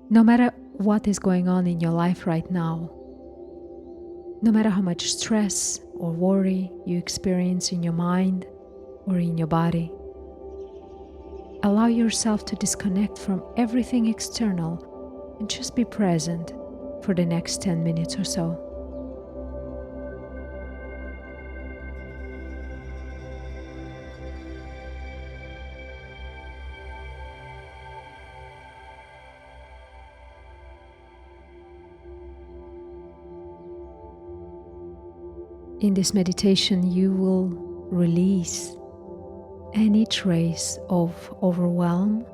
No matter what is going on in your life right now, no matter how much stress or worry you experience in your mind or in your body, allow yourself to disconnect from everything external and just be present for the next 10 minutes or so. In this meditation, you will release any trace of overwhelm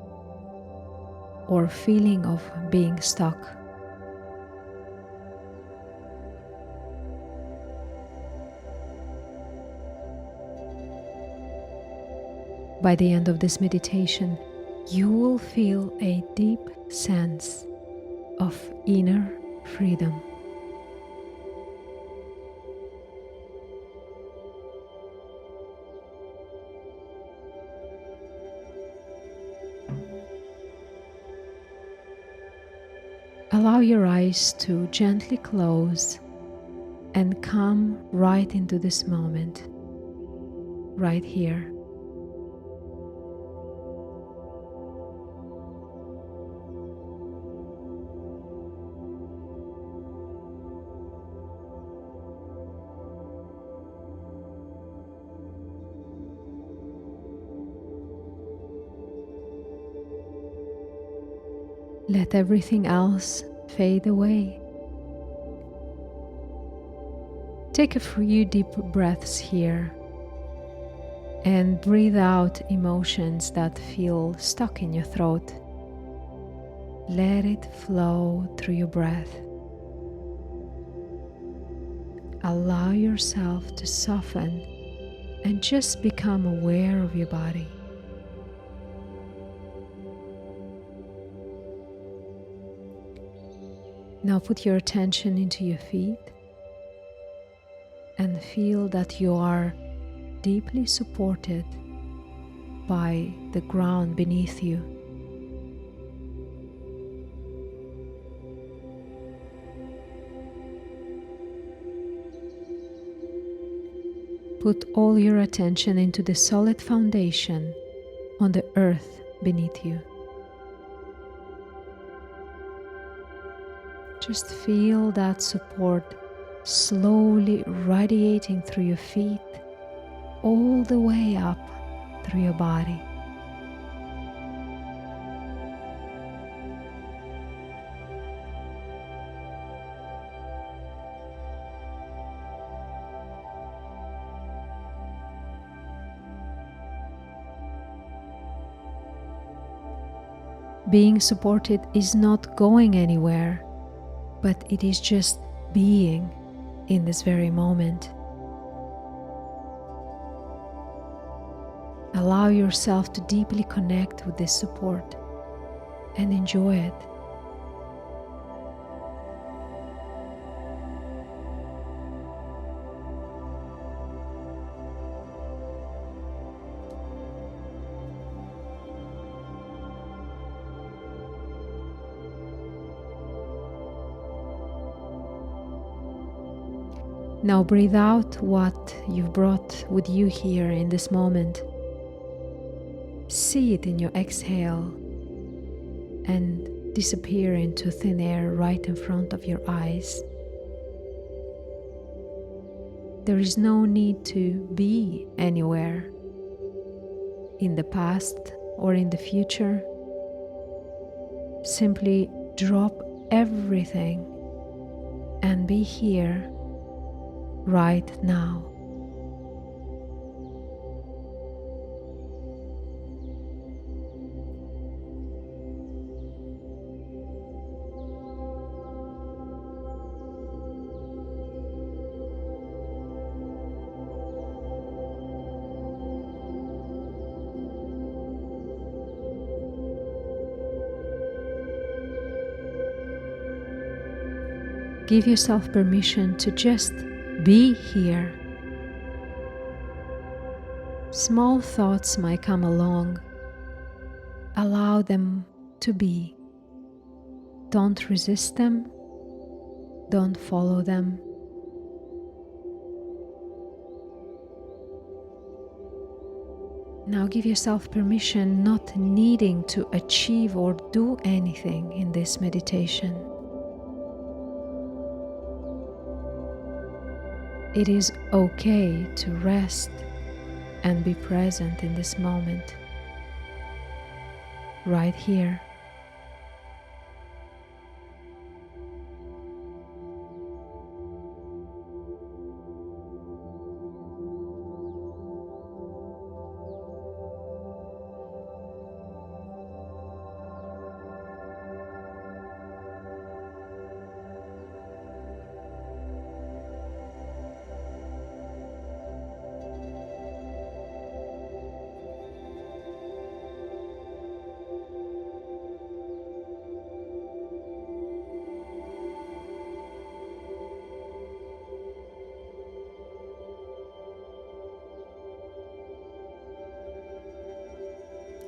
or feeling of being stuck. By the end of this meditation, you will feel a deep sense of inner freedom. Allow your eyes to gently close and come right into this moment, right here. Let everything else fade away. Take a few deep breaths here and breathe out emotions that feel stuck in your throat. Let it flow through your breath. Allow yourself to soften and just become aware of your body. Now put your attention into your feet and feel that you are deeply supported by the ground beneath you. Put all your attention into the solid foundation on the earth beneath you. Just feel that support slowly radiating through your feet, all the way up through your body. Being supported is not going anywhere, but it is just being in this very moment. Allow yourself to deeply connect with this support and enjoy it. Now breathe out what you've brought with you here in this moment. See it in your exhale and disappear into thin air right in front of your eyes. There is no need to be anywhere in the past or in the future. Simply drop everything and be here right now. Give yourself permission to just be here. Small thoughts might come along. Allow them to be. Don't resist them. Don't follow them. Now give yourself permission, not needing to achieve or do anything in this meditation. It is okay to rest and be present in this moment, right here.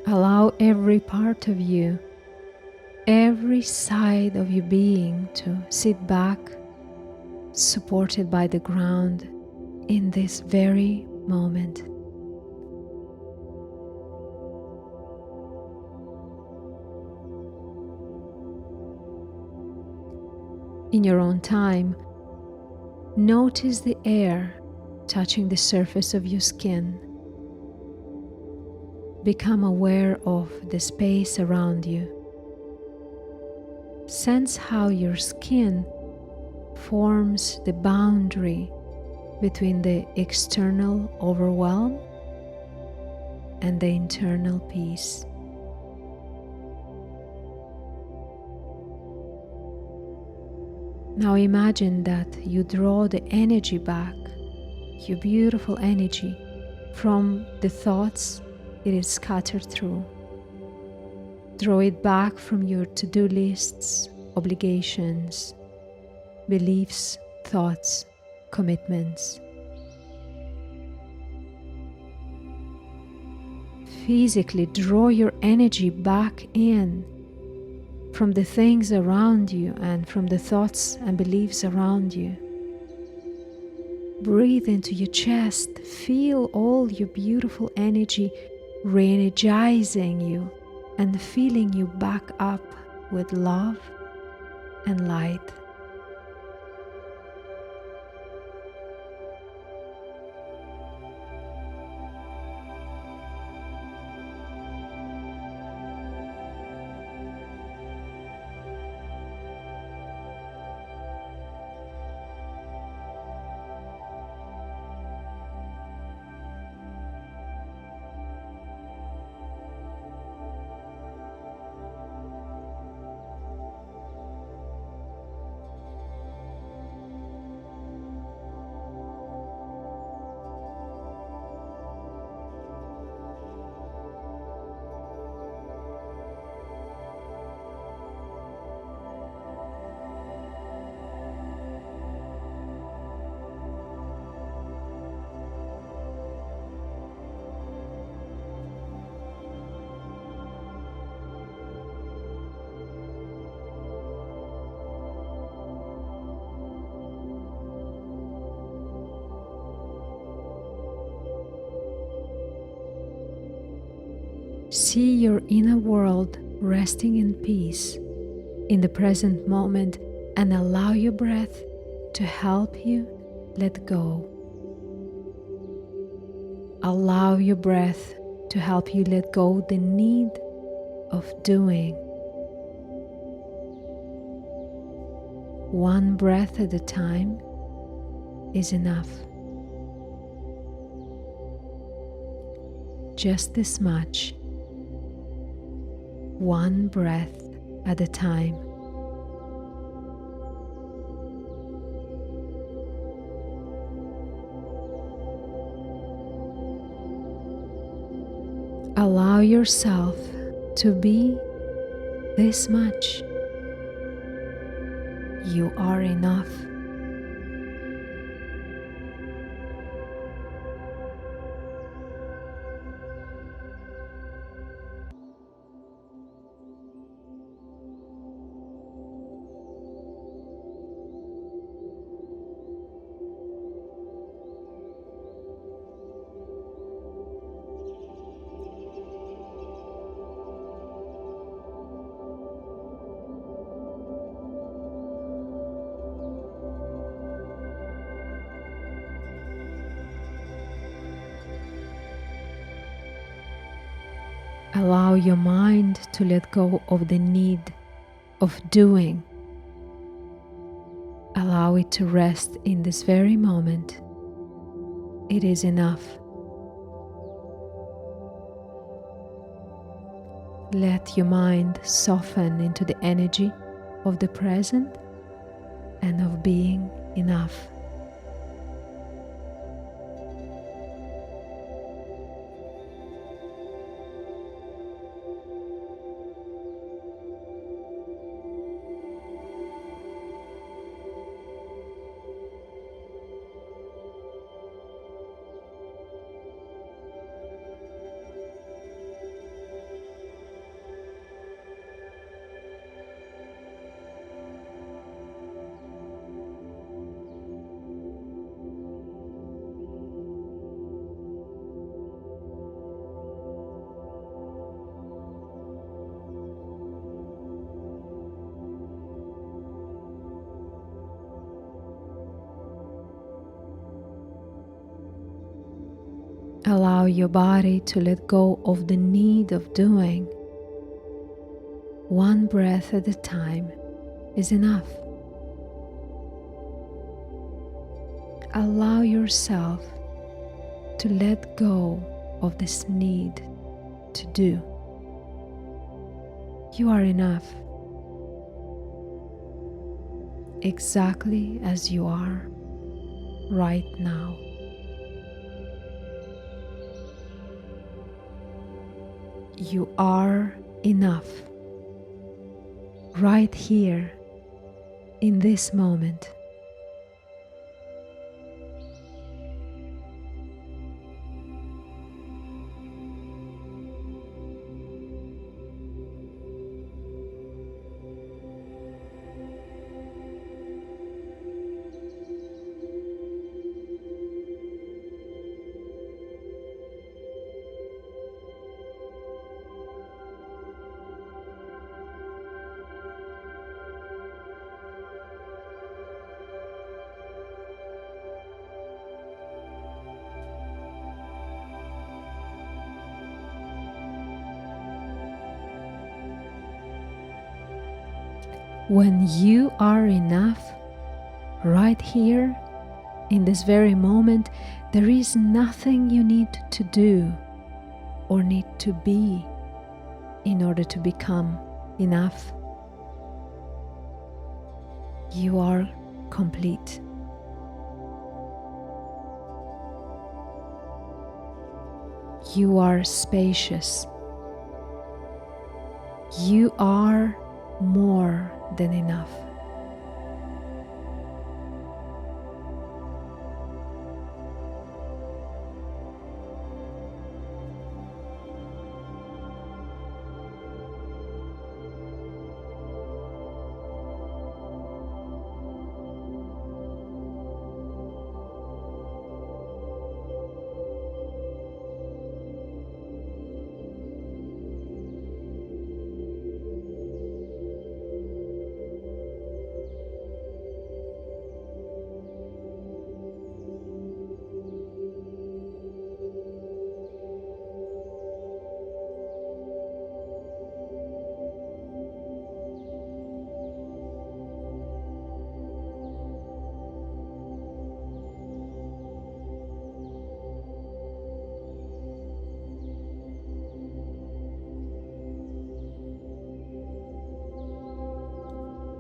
Allow every part of you, every side of your being to sit back, supported by the ground in this very moment. In your own time, notice the air touching the surface of your skin. Become aware of the space around you. Sense how your skin forms the boundary between the external overwhelm and the internal peace. Now imagine that you draw the energy back, your beautiful energy, from the thoughts it is scattered through. Draw it back from your to-do lists, obligations, beliefs, thoughts, commitments. Physically draw your energy back in from the things around you and from the thoughts and beliefs around you. Breathe into your chest. Feel all your beautiful energy re-energizing you and filling you back up with love and light. See your inner world resting in peace in the present moment and allow your breath to help you let go. Allow your breath to help you let go the need of doing. One breath at a time is enough. Just this much. One breath at a time. Allow yourself to be this much. You are enough. Allow your mind to let go of the need of doing. Allow it to rest in this very moment. It is enough. Let your mind soften into the energy of the present and of being enough. Allow your body to let go of the need of doing. One breath at a time is enough. Allow yourself to let go of this need to do. You are enough, exactly as you are right now. You are enough right here in this moment. When you are enough, right here, in this very moment, there is nothing you need to do or need to be in order to become enough. You are complete. You are spacious. You are more than enough.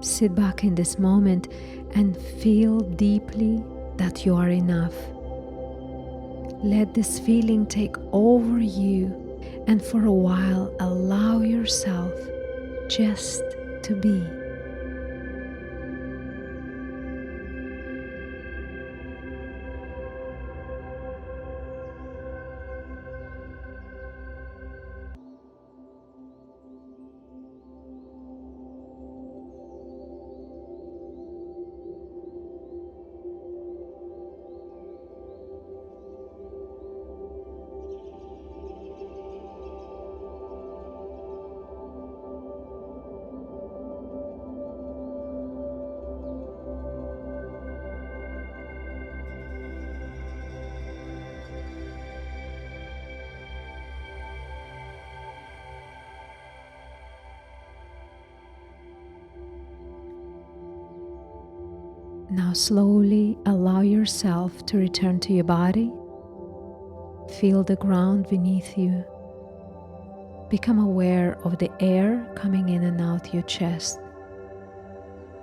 Sit back in this moment and feel deeply that you are enough. Let this feeling take over you, and for a while allow yourself just to be. Now slowly allow yourself to return to your body. Feel the ground beneath you. Become aware of the air coming in and out your chest.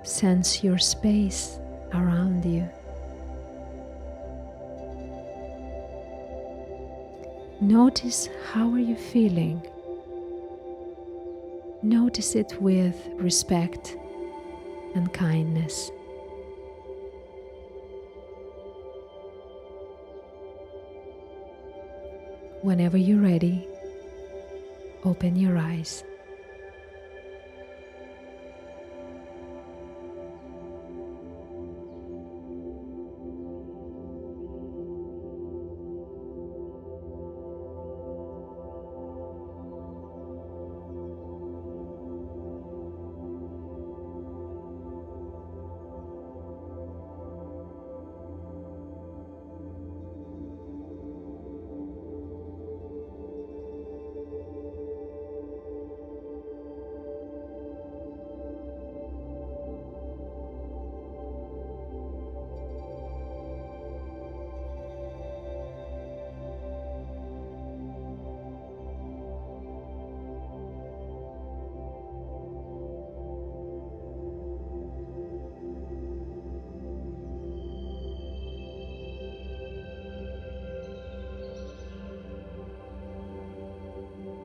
Sense your space around you. Notice how are you feeling. Notice it with respect and kindness. Whenever you're ready, open your eyes.